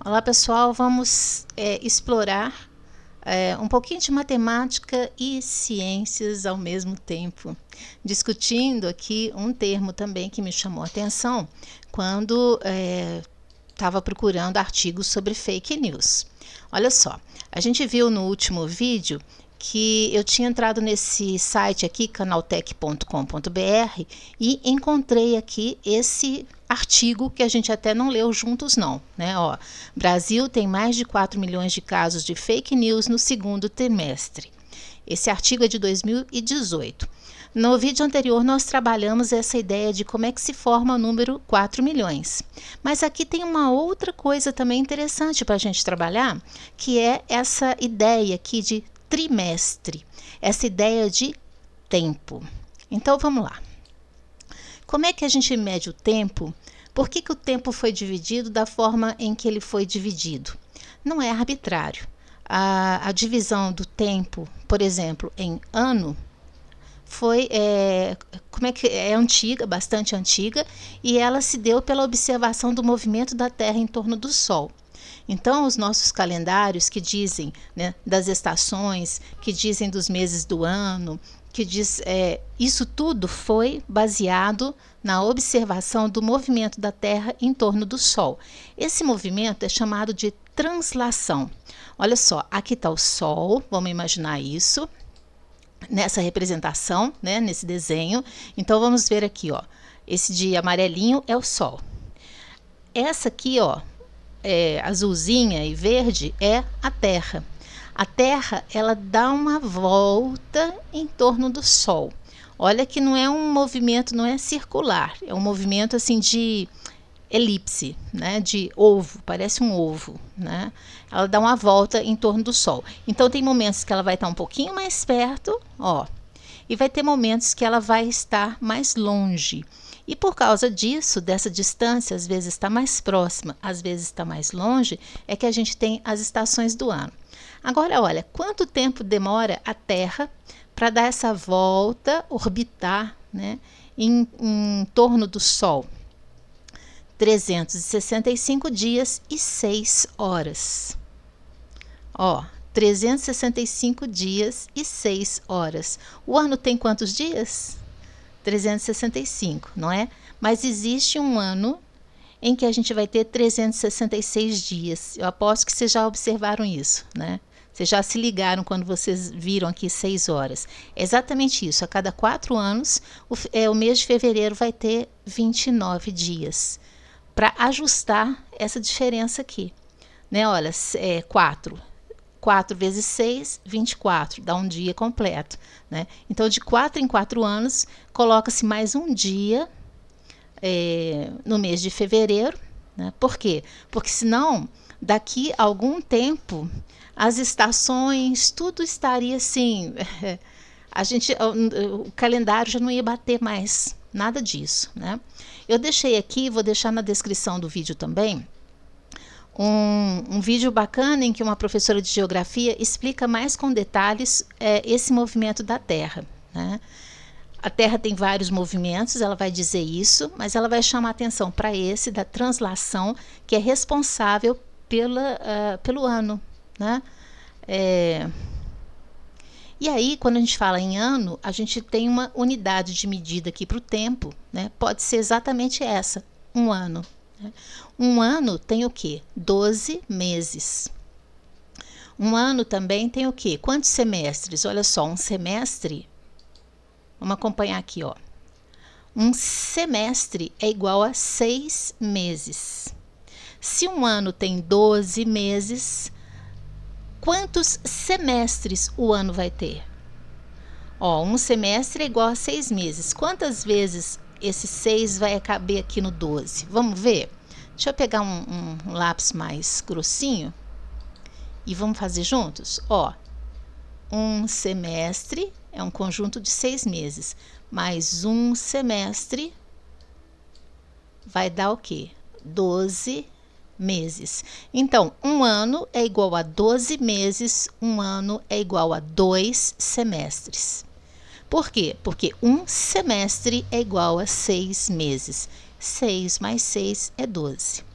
Olá pessoal, vamos explorar um pouquinho de matemática e ciências ao mesmo tempo, discutindo aqui um termo também que me chamou a atenção quando estava procurando artigos sobre fake news. Olha só, a gente viu no último vídeo que eu tinha entrado nesse site aqui, canaltech.com.br, e encontrei aqui esse artigo que a gente até não leu juntos não, né? Ó, Brasil tem mais de 4 milhões de casos de fake news no segundo trimestre. Esse artigo é de 2018. No vídeo anterior nós trabalhamos essa ideia de como é que se forma o número 4 milhões. Mas aqui tem uma outra coisa também interessante para a gente trabalhar, que é essa ideia aqui de trimestre, essa ideia de tempo. Então vamos lá. Como é que a gente mede o tempo? Por que o tempo foi dividido da forma em que ele foi dividido? Não é arbitrário. A divisão do tempo, por exemplo, em ano, foi antiga, bastante antiga, e ela se deu pela observação do movimento da Terra em torno do Sol. Então, os nossos calendários que dizem, né, das estações, que dizem dos meses do ano, que diz, isso tudo foi baseado na observação do movimento da Terra em torno do Sol. Esse movimento é chamado de translação. Olha só, aqui está o Sol, vamos imaginar isso, nessa representação, né, nesse desenho. Então, vamos ver aqui, ó, esse de amarelinho é o Sol. Essa aqui, ó, azulzinha e verde é a Terra. A Terra, ela dá uma volta em torno do Sol. Olha que não é um movimento, não é circular, é um movimento assim de elipse, né, de ovo, parece um ovo, né? Ela dá uma volta em torno do Sol. Então tem momentos que ela vai estar um pouquinho mais perto, ó, e vai ter momentos que ela vai estar mais longe. E por causa disso, dessa distância, às vezes está mais próxima, às vezes está mais longe, é que a gente tem as estações do ano. Agora, olha, quanto tempo demora a Terra para dar essa volta, orbitar, né, em torno do Sol? 365 dias e 6 horas. Ó, 365 dias e 6 horas. O ano tem quantos dias? 365, não é? Mas existe um ano em que a gente vai ter 366 dias. Eu aposto que vocês já observaram isso, né? Vocês já se ligaram quando vocês viram aqui 6 horas. É exatamente isso. A cada 4 anos, o mês de fevereiro vai ter 29 dias. Para ajustar essa diferença aqui, né? Olha, 4 vezes 6, 24, dá um dia completo, né? Então, de 4 em 4 anos, coloca-se mais um dia no mês de fevereiro, né? Por quê? Porque senão, daqui a algum tempo, as estações, tudo estaria assim, o calendário já não ia bater mais, nada disso, né? Eu deixei aqui, vou deixar na descrição do vídeo também, um vídeo bacana em que uma professora de geografia explica mais com detalhes esse movimento da Terra, né? A Terra tem vários movimentos, ela vai dizer isso, mas ela vai chamar atenção para esse da translação, que é responsável pelo ano, né? E aí, quando a gente fala em ano, a gente tem uma unidade de medida aqui para o tempo, né? Pode ser exatamente essa, um ano. Um ano tem o quê? 12 meses. Um ano também tem o quê? Quantos semestres? Olha só, um semestre, vamos acompanhar aqui, ó. Um semestre é igual a 6 meses. Se um ano tem 12 meses, quantos semestres o ano vai ter? Ó, um semestre é igual a 6 meses. Quantas vezes esse 6 vai caber aqui no 12? Vamos ver? Deixa eu pegar um lápis mais grossinho e vamos fazer juntos? Ó, um semestre é um conjunto de 6 meses, mais um semestre vai dar o quê? 12 meses. Então, um ano é igual a 12 meses, um ano é igual a 2 semestres. Por quê? Porque um semestre é igual a 6 meses. 6 mais 6 é 12.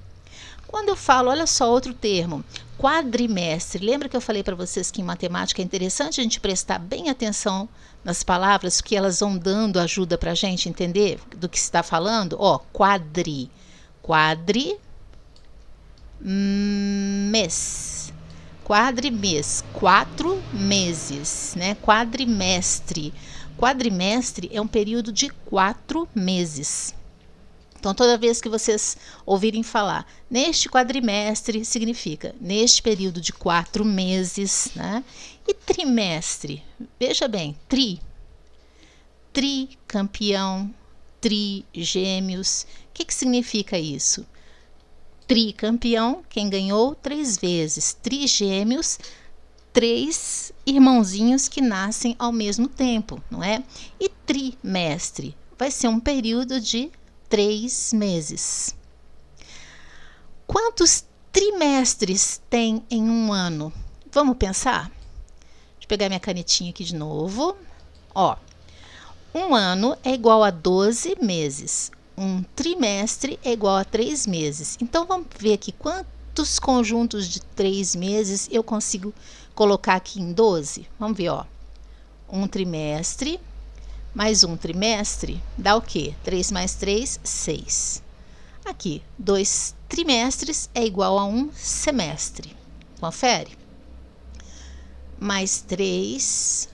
Quando eu falo, olha só outro termo, quadrimestre. Lembra que eu falei para vocês que em matemática é interessante a gente prestar bem atenção nas palavras, porque elas vão dando ajuda para a gente entender do que se está falando? Ó, quadri, mês, quadrimês, 4 meses, né? Quadrimestre. Quadrimestre é um período de 4 meses. Então, toda vez que vocês ouvirem falar neste quadrimestre, significa neste período de 4 meses, né? E trimestre, veja bem, tricampeão, trigêmeos. O que significa isso? Tricampeão, quem ganhou 3 vezes. Trigêmeos, 3 irmãozinhos que nascem ao mesmo tempo, não é? E trimestre vai ser um período de 3 meses. Quantos trimestres tem em um ano? Vamos pensar? Deixa eu pegar minha canetinha aqui de novo. Ó, um ano é igual a 12 meses. Um trimestre é igual a 3 meses. Então, vamos ver aqui quantos conjuntos de 3 meses eu consigo colocar aqui em 12. Vamos ver, ó. Um trimestre mais um trimestre dá o quê? 3 mais 3, 6. Aqui, 2 trimestres é igual a um semestre. Confere. Mais 3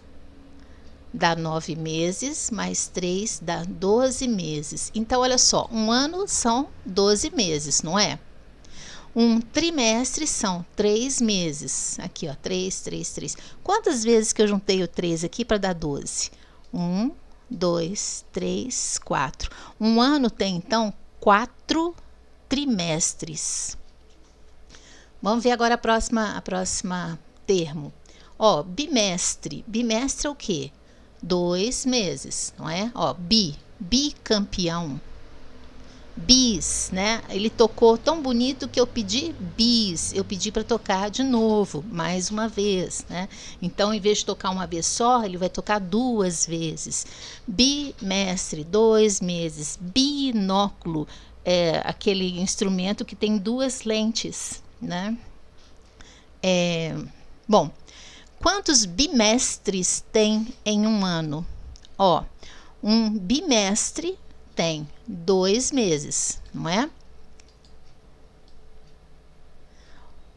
dá 9 meses, mais 3 dá 12 meses. Então, olha só, um ano são 12 meses, não é? Um trimestre são 3 meses. Aqui, ó, 3, 3, 3. Quantas vezes que eu juntei o 3 aqui para dar 12? 1, 2, 3, 4. Um ano tem, então, 4 trimestres. Vamos ver agora a próxima termo. Ó, bimestre. Bimestre é o quê? 2 meses, não é? Ó, bicampeão. Bis, né? Ele tocou tão bonito que eu pedi bis. Eu pedi para tocar de novo, mais uma vez, né? Então, em vez de tocar uma vez só, ele vai tocar 2 vezes. Bimestre, 2 meses. Binóculo é aquele instrumento que tem 2 lentes, né? Bom, quantos bimestres tem em um ano? Ó, um bimestre tem 2 meses, não é?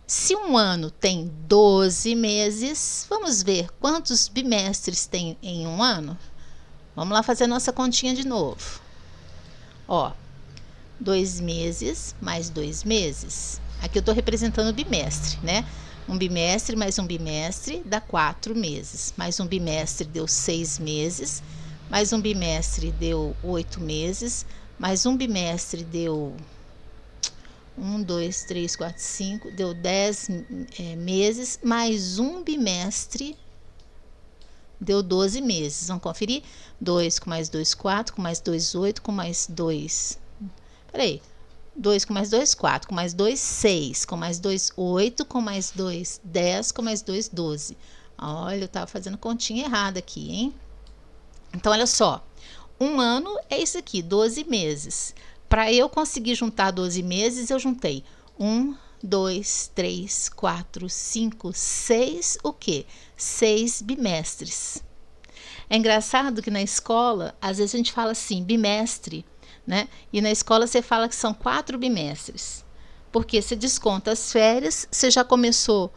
Se um ano tem 12 meses, vamos ver quantos bimestres tem em um ano? Vamos lá fazer a nossa continha de novo. Ó, 2 meses mais 2 meses. Aqui eu estou representando o bimestre, né? Um bimestre mais um bimestre dá 4 meses. Mais um bimestre deu 6 meses. Mais um bimestre deu 8 meses, mais um bimestre deu 1, 2, 3, 4, 5, deu 10 meses, mais um bimestre deu 12 meses. Vamos conferir? 2 com mais 2, 4, com mais 2, 8, com mais 2... Peraí. 2 com mais 2, 4, com mais 2, 6, com mais 2, 8, com mais 2, 10, com mais 2, 12. Olha, eu estava fazendo continha errada aqui, hein? Então, olha só, um ano é isso aqui, 12 meses. Para eu conseguir juntar 12 meses, eu juntei 1, 2, 3, 4, 5, 6, o quê? 6 bimestres. É engraçado que na escola, às vezes a gente fala assim, bimestre, né? E na escola você fala que são 4 bimestres. Porque você desconta as férias, você já começou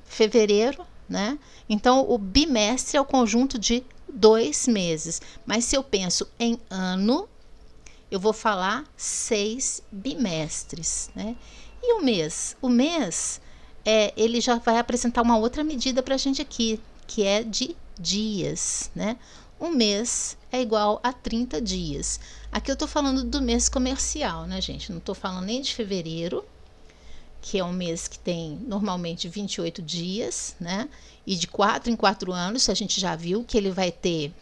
fevereiro, né? Então, o bimestre é o conjunto de 2 meses, mas se eu penso em ano, eu vou falar 6 bimestres, né? E o mês? O mês, ele já vai apresentar uma outra medida para a gente aqui, que é de dias, né? Um mês é igual a 30 dias. Aqui eu estou falando do mês comercial, né, gente? Não estou falando nem de fevereiro, que é um mês que tem normalmente 28 dias, né? E de 4 em 4 anos, a gente já viu que ele vai ter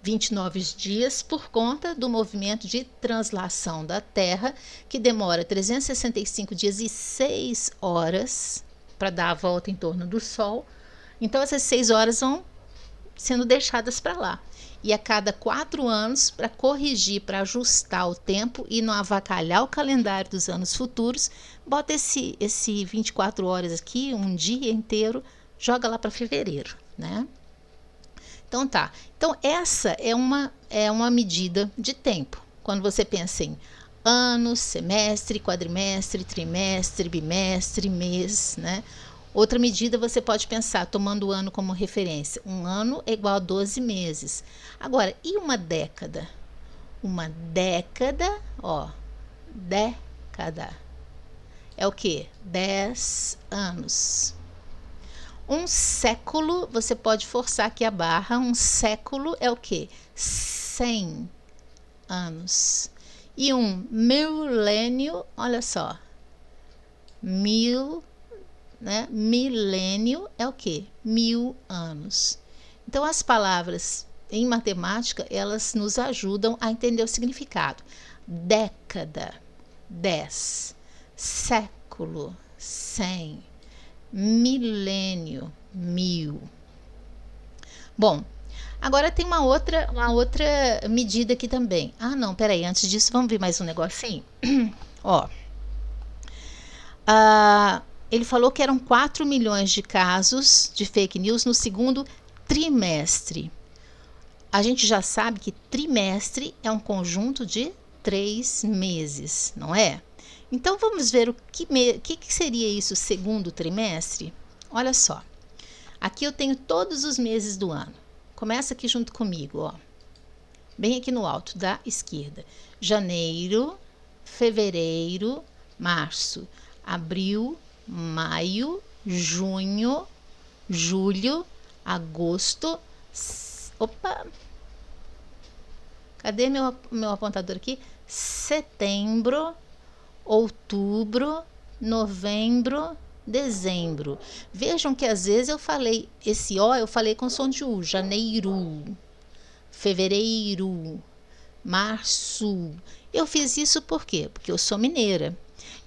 29 dias por conta do movimento de translação da Terra, que demora 365 dias e 6 horas para dar a volta em torno do Sol. Então, essas 6 horas vão sendo deixadas para lá. E a cada 4 anos, para corrigir, para ajustar o tempo e não avacalhar o calendário dos anos futuros, bota esse 24 horas aqui, um dia inteiro, joga lá para fevereiro, né? Então tá. Então essa é uma medida de tempo. Quando você pensa em ano, semestre, quadrimestre, trimestre, bimestre, mês, né? Outra medida você pode pensar, tomando o ano como referência. Um ano é igual a 12 meses. Agora, e uma década? Uma década, ó, década. É o quê? 10 anos. Um século, você pode forçar aqui a barra, um século é o quê? 100 anos. E um milênio, olha só, né? Milênio é o quê? 1000 anos. Então, as palavras em matemática, elas nos ajudam a entender o significado. Década, 10. Século, 100. Milênio, 1000. Bom, agora tem uma outra medida aqui também. Ah, não, peraí, antes disso, vamos ver mais um negocinho. Ó, ele falou que eram 4 milhões de casos de fake news no segundo trimestre. A gente já sabe que trimestre é um conjunto de 3 meses, não é? Então vamos ver o que seria isso, segundo trimestre? Olha só, aqui eu tenho todos os meses do ano. Começa aqui junto comigo, ó. Bem aqui no alto da esquerda. Janeiro, fevereiro, março, abril, maio, junho, julho, agosto. Opa! Cadê meu apontador aqui? Setembro, outubro, novembro, dezembro. Vejam que às vezes eu falei esse O, eu falei com som de U. Janeiro, fevereiro, março. Eu fiz isso por quê? Porque eu sou mineira.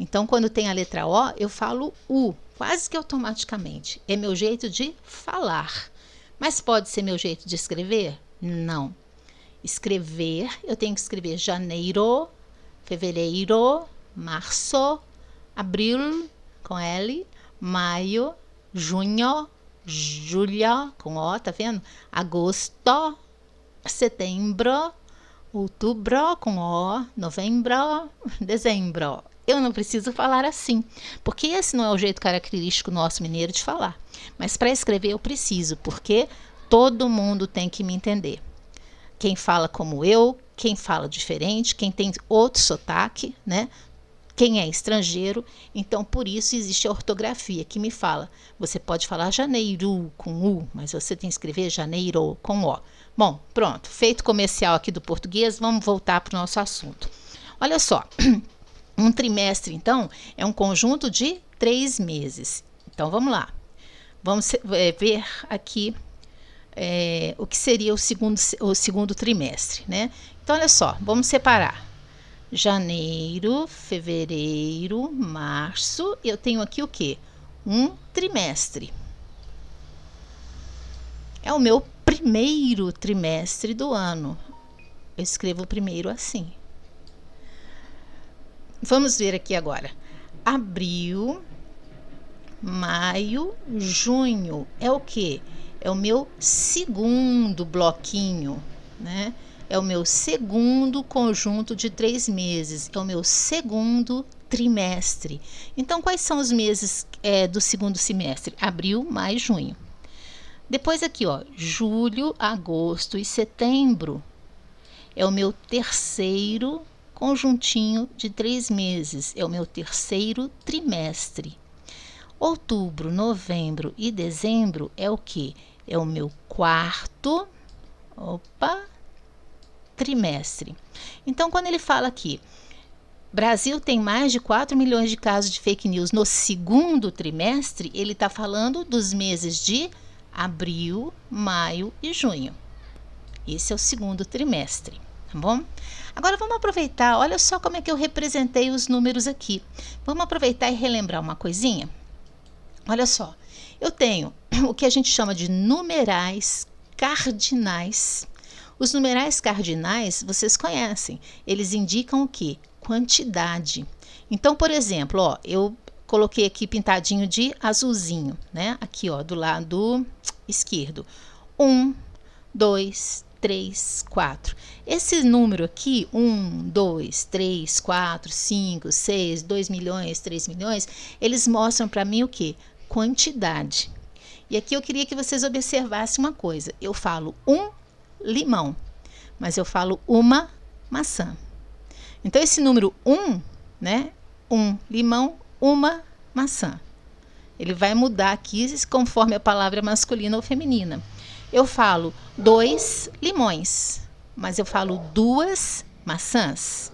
Então, quando tem a letra O, eu falo U, quase que automaticamente. É meu jeito de falar. Mas pode ser meu jeito de escrever? Não. Escrever, eu tenho que escrever janeiro, fevereiro, março, abril, com L, maio, junho, julho, com O, tá vendo? Agosto, setembro, outubro, com O, novembro, dezembro. Eu não preciso falar assim, porque esse não é o jeito característico nosso mineiro de falar. Mas para escrever eu preciso, porque todo mundo tem que me entender. Quem fala como eu, quem fala diferente, quem tem outro sotaque, né? Quem é estrangeiro. Então, por isso existe a ortografia que me fala. Você pode falar janeiro com U, mas você tem que escrever janeiro com O. Bom, pronto. Feito comercial aqui do português, vamos voltar para o nosso assunto. Olha só. Um trimestre, então, é um conjunto de 3 meses. Então, vamos lá. Vamos ver aqui o que seria o segundo trimestre, né? Então, olha só, vamos separar. Janeiro, fevereiro, março. Eu tenho aqui o quê? Um trimestre. É o meu primeiro trimestre do ano. Eu escrevo o primeiro assim. Vamos ver aqui agora. Abril, maio, junho. É o quê? É o meu segundo bloquinho, né? É o meu segundo conjunto de 3 meses. É o meu segundo trimestre. Então, quais são os meses do segundo semestre? Abril, maio, junho. Depois aqui, ó, julho, agosto e setembro. É o meu terceiro conjuntinho de 3 meses. É o meu terceiro trimestre. Outubro, novembro e dezembro é o quê? É o meu quarto trimestre. Então, quando ele fala aqui, Brasil tem mais de 4 milhões de casos de fake news no segundo trimestre, ele está falando dos meses de abril, maio e junho. Esse é o segundo trimestre, tá bom? Agora vamos aproveitar, olha só como é que eu representei os números aqui. Vamos aproveitar e relembrar uma coisinha? Olha só, eu tenho o que a gente chama de numerais cardinais, Os numerais cardinais, vocês conhecem, eles indicam o quê? Quantidade. Então, por exemplo, ó, eu coloquei aqui pintadinho de azulzinho, né? Aqui, ó, do lado esquerdo. 1, 2, 3, 4. Esse número aqui, 1, 2, 3, 4, 5, 6, 2 milhões, 3 milhões, eles mostram para mim o quê? Quantidade. E aqui eu queria que vocês observassem uma coisa. Eu falo um limão, mas eu falo uma maçã. Então, esse número 1, né? Um limão, uma maçã. Ele vai mudar aqui conforme a palavra é masculina ou feminina. Eu falo 2 limões, mas eu falo 2 maçãs,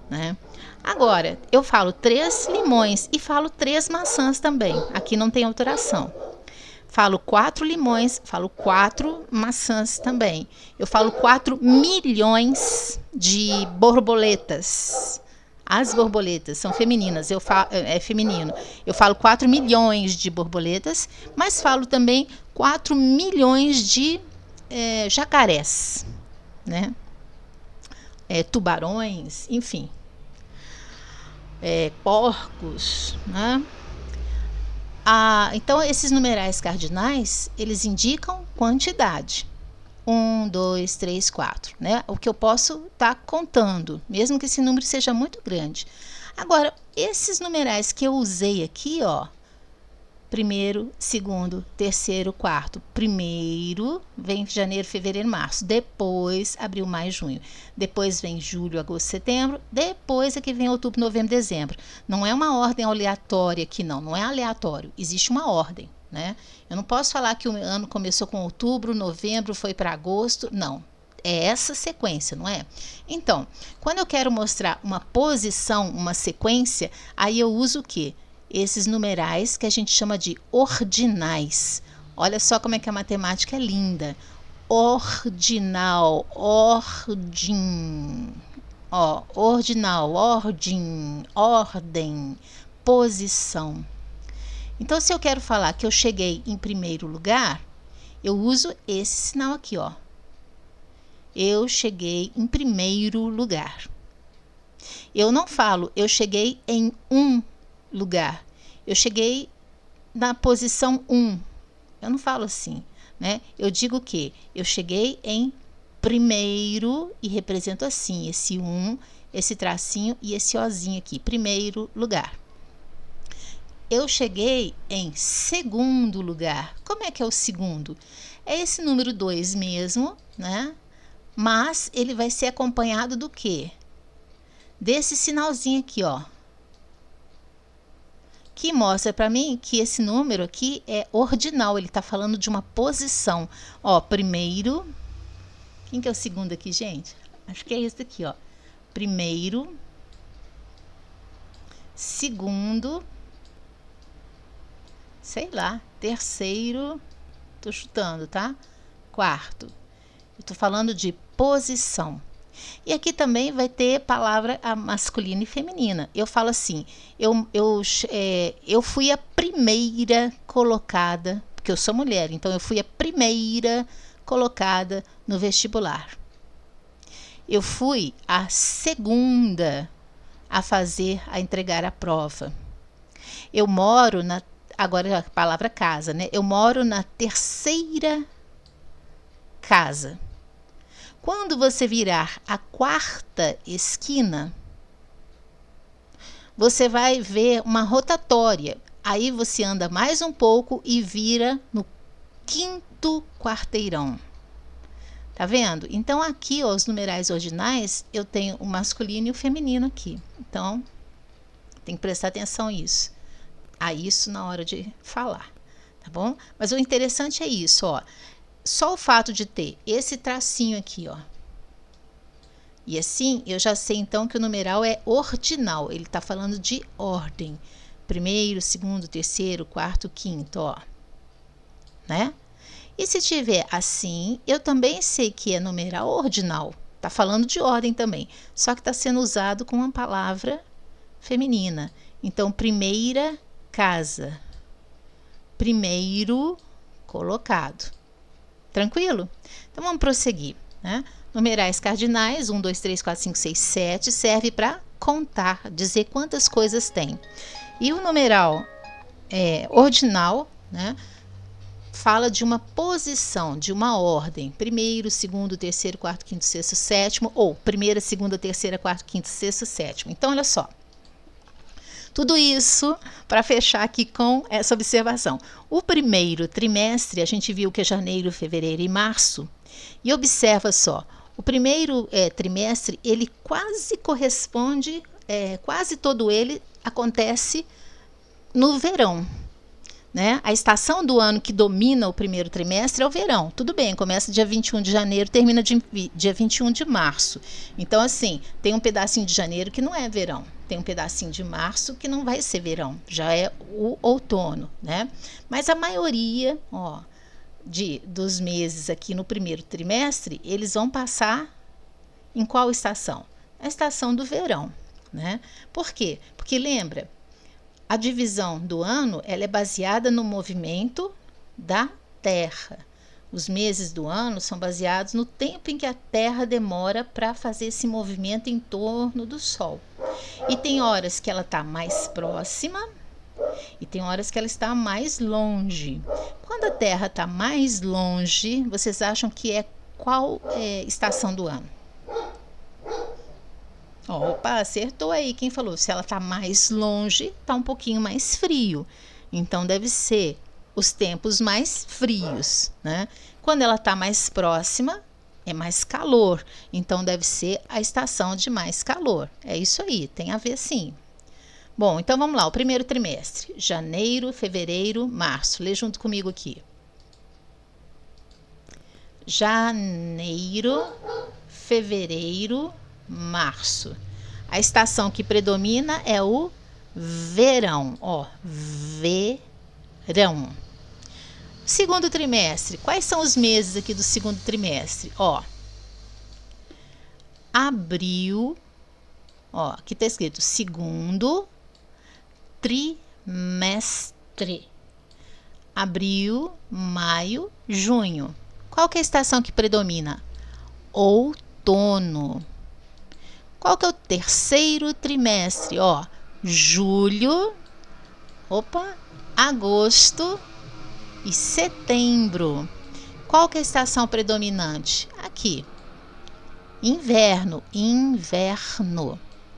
né? Agora, eu falo 3 limões e falo 3 maçãs também. Aqui não tem alteração. Falo 4 limões, falo 4 maçãs também. Eu falo 4 milhões de borboletas. As borboletas são femininas, é feminino. Eu falo 4 milhões de borboletas, mas falo também 4 milhões de jacarés, né? Tubarões, enfim. Porcos, né? Então, esses numerais cardinais, eles indicam quantidade. 1, 2, 3, 4, né? O que eu posso estar contando, mesmo que esse número seja muito grande. Agora, esses numerais que eu usei aqui, ó, primeiro, segundo, terceiro, quarto. Primeiro vem janeiro, fevereiro, março. Depois, abril, maio, junho. Depois vem julho, agosto, setembro. Depois é que vem outubro, novembro, dezembro. Não é uma ordem aleatória aqui, não é aleatório. Existe uma ordem, né? Eu não posso falar que o ano começou com outubro, novembro, foi para agosto. Não. É essa sequência, não é? Então, quando eu quero mostrar uma posição, uma sequência, aí eu uso o quê? Esses numerais que a gente chama de ordinais. Olha só como é que a matemática é linda. Ordinal, ordem. Ó, ordinal, ordem, posição. Então, se eu quero falar que eu cheguei em primeiro lugar, eu uso esse sinal aqui, ó. Eu cheguei em primeiro lugar. Eu não falo, eu cheguei em um lugar. Eu cheguei na posição 1. Eu não falo assim, né? Eu digo que eu cheguei em primeiro e represento assim, esse 1, esse tracinho e esse ozinho aqui, primeiro lugar. Eu cheguei em segundo lugar. Como é que é o segundo? É esse número 2 mesmo, né? Mas ele vai ser acompanhado do quê? Desse sinalzinho aqui, ó. Que mostra para mim que esse número aqui é ordinal. Ele está falando de uma posição. Ó, primeiro. Quem que é o segundo aqui, gente? Acho que é esse daqui, ó. Primeiro. Segundo. Sei lá, terceiro, tô chutando, tá? Quarto. Eu tô falando de posição. E aqui também vai ter palavra masculina e feminina. Eu falo assim, eu fui a primeira colocada, porque eu sou mulher, então eu fui a primeira colocada no vestibular. Eu fui a segunda a entregar a prova. Eu moro na Agora a palavra casa, né? Eu moro na terceira casa. Quando você virar a quarta esquina, você vai ver uma rotatória. Aí você anda mais um pouco e vira no quinto quarteirão. Tá vendo? Então aqui, ó, os numerais ordinais, eu tenho o masculino e o feminino aqui. Então, tem que prestar atenção nisso. A isso na hora de falar, tá bom? Mas o interessante é isso, ó. Só o fato de ter esse tracinho aqui, ó. E assim, eu já sei então que o numeral é ordinal. Ele tá falando de ordem. Primeiro, segundo, terceiro, quarto, quinto, ó. Né? E se tiver assim, eu também sei que é numeral ordinal. Tá falando de ordem também. Só que tá sendo usado com uma palavra feminina. Então, primeira casa, primeiro colocado. Tranquilo? Então vamos prosseguir. né? Numerais cardinais, 1, 2, 3, 4, 5, 6, 7, serve para contar, dizer quantas coisas tem. E o numeral ordinal, né, fala de uma posição, de uma ordem. Primeiro, segundo, terceiro, quarto, quinto, sexto, sétimo, ou primeira, segunda, terceira, quarto, quinto, sexto, sétimo. Então, olha só. Tudo isso para fechar aqui com essa observação. O primeiro trimestre, a gente viu que é janeiro, fevereiro e março. E observa só, o primeiro trimestre, ele quase corresponde, quase todo ele acontece no verão. Né? A estação do ano que domina o primeiro trimestre é o verão. Tudo bem, começa dia 21 de janeiro, termina dia 21 de março. Então, assim, tem um pedacinho de janeiro que não é verão. Tem um pedacinho de março que não vai ser verão. Já é o outono, né? Mas a maioria, dos meses aqui no primeiro trimestre, eles vão passar em qual estação? A estação do verão, né? Por quê? Porque lembra, a divisão do ano ela é baseada no movimento da Terra. Os meses do ano são baseados no tempo em que a Terra demora para fazer esse movimento em torno do Sol. E tem horas que ela está mais próxima e tem horas que ela está mais longe. Quando a Terra está mais longe, vocês acham que é qual estação do ano? Opa, acertou aí. Quem falou? Se ela está mais longe, está um pouquinho mais frio. Então, deve ser os tempos mais frios, né? Quando ela está mais próxima, é mais calor. Então, deve ser a estação de mais calor. É isso aí, tem a ver sim. Bom, então vamos lá. O primeiro trimestre. Janeiro, fevereiro, março. Lê junto comigo aqui. Janeiro, fevereiro, março. A estação que predomina é o verão, verão. Segundo trimestre, quais são os meses aqui do segundo trimestre? Abril, aqui está escrito segundo trimestre. Abril, maio, junho. Qual que é a estação que predomina? Outono. Qual que é o terceiro trimestre? Julho, agosto e setembro. Qual que é a estação predominante? Aqui, inverno.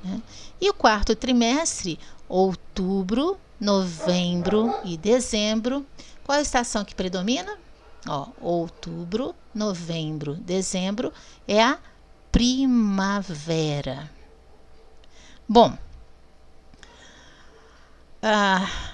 Né? E o quarto trimestre, outubro, novembro e dezembro. Qual é a estação que predomina? Outubro, novembro, dezembro é a primavera. Bom,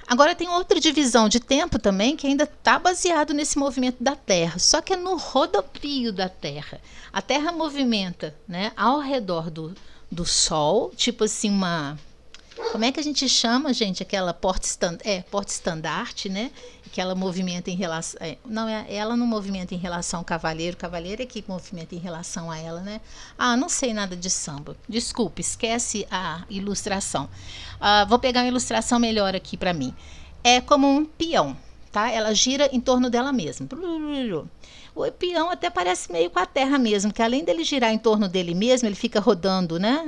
agora tem outra divisão de tempo também que ainda está baseado nesse movimento da Terra, só que é no rodopio da Terra. A Terra movimenta, né, ao redor do Sol, tipo assim como é que a gente chama, gente? Aquela porta-estandarte, né? Que ela movimenta em relação... ela não movimenta em relação ao cavaleiro. O cavaleiro é que movimenta em relação a ela, né? Não sei nada de samba. Desculpe, esquece a ilustração. Vou pegar uma ilustração melhor aqui para mim. É como um peão, tá? Ela gira em torno dela mesma. O peão até parece meio com a Terra mesmo, que além dele girar em torno dele mesmo, ele fica rodando, né,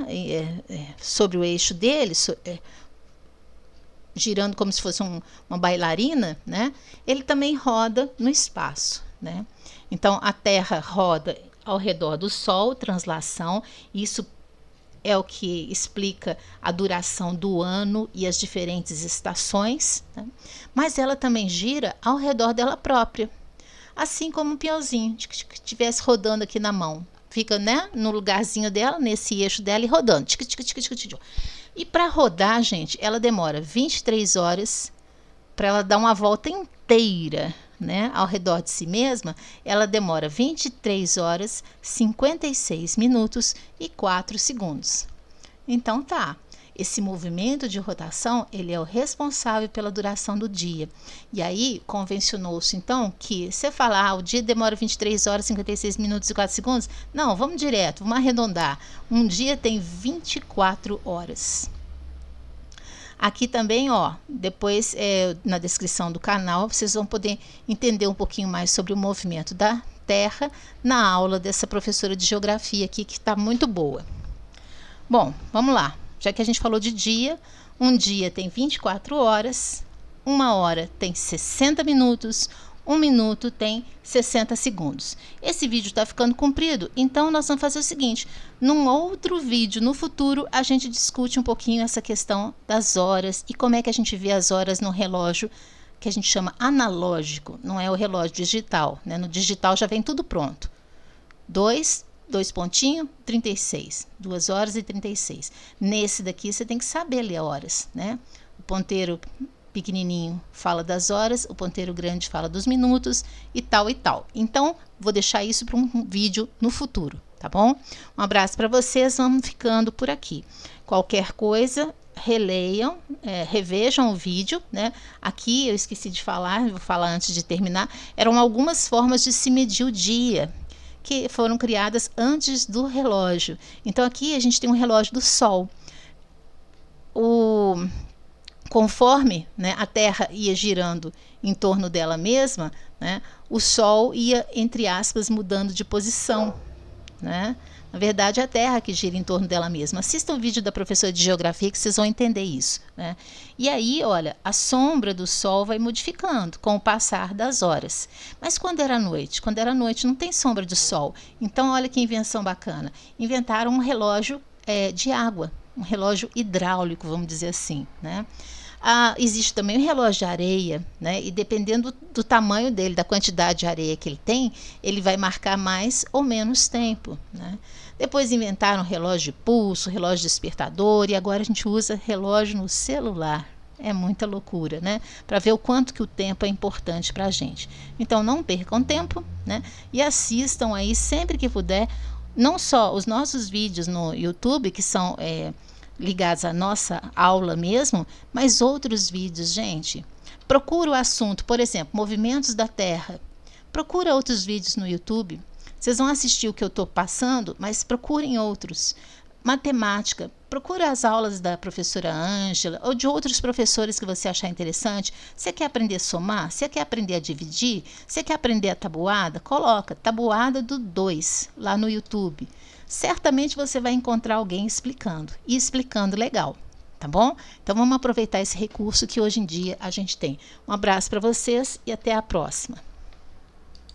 sobre o eixo dele, girando como se fosse uma bailarina, né? Ele também roda no espaço, né? Então, a Terra roda ao redor do Sol, translação, isso é o que explica a duração do ano e as diferentes estações, né? Mas ela também gira ao redor dela própria. Assim como um peãozinho que estivesse rodando aqui na mão. Fica, né, no lugarzinho dela, nesse eixo dela e rodando. E para rodar, gente, ela demora 23 horas para ela dar uma volta inteira, né, ao redor de si mesma. Ela demora 23 horas, 56 minutos e 4 segundos. Então tá. Esse movimento de rotação, ele é o responsável pela duração do dia. E aí, convencionou-se, então, que você falar, o dia demora 23 horas, 56 minutos e 4 segundos. Não, vamos direto, vamos arredondar. Um dia tem 24 horas. Aqui também, depois na descrição do canal, vocês vão poder entender um pouquinho mais sobre o movimento da Terra na aula dessa professora de geografia aqui, que está muito boa. Bom, vamos lá. Já que a gente falou de dia, um dia tem 24 horas, uma hora tem 60 minutos, um minuto tem 60 segundos. Esse vídeo está ficando comprido, então nós vamos fazer o seguinte: num outro vídeo no futuro a gente discute um pouquinho essa questão das horas e como é que a gente vê as horas no relógio que a gente chama analógico, não é o relógio digital, né? No digital já vem tudo pronto. 2 pontinho, 36, 2 horas e 36. Nesse daqui você tem que saber ler horas, né? O ponteiro pequenininho fala das horas, o ponteiro grande fala dos minutos e tal e tal. Então, vou deixar isso para um vídeo no futuro, tá bom? Um abraço para vocês, vamos ficando por aqui. Qualquer coisa, releiam, revejam o vídeo, né? Aqui eu esqueci de falar, vou falar antes de terminar, eram algumas formas de se medir o dia, que foram criadas antes do relógio. Então aqui a gente tem um relógio do Sol. Conforme, né, a Terra ia girando em torno dela mesma, né, o Sol ia, entre aspas, mudando de posição, né? Na verdade, é a Terra que gira em torno dela mesma. Assistam o vídeo da professora de geografia que vocês vão entender isso, né? E aí, olha, a sombra do Sol vai modificando com o passar das horas. Mas quando era noite? Quando era noite não tem sombra do Sol. Então, olha que invenção bacana. Inventaram um relógio de água, um relógio hidráulico, vamos dizer assim, né? Existe também um relógio de areia, né? E dependendo do tamanho dele, da quantidade de areia que ele tem, ele vai marcar mais ou menos tempo, né? Depois inventaram relógio de pulso, relógio despertador, e agora a gente usa relógio no celular. É muita loucura, né? Para ver o quanto que o tempo é importante para a gente. Então não percam tempo, né? E assistam aí sempre que puder, não só os nossos vídeos no YouTube, que são ligados à nossa aula mesmo, mas outros vídeos, gente. Procura o assunto, por exemplo, movimentos da Terra. Procura outros vídeos no YouTube. Vocês vão assistir o que eu estou passando, mas procurem outros. Matemática, procura as aulas da professora Ângela ou de outros professores que você achar interessante. Você quer aprender a somar? Você quer aprender a dividir? Você quer aprender a tabuada? Coloca tabuada do 2 lá no YouTube. Certamente você vai encontrar alguém explicando, e explicando legal, tá bom? Então vamos aproveitar esse recurso que hoje em dia a gente tem. Um abraço para vocês e até a próxima.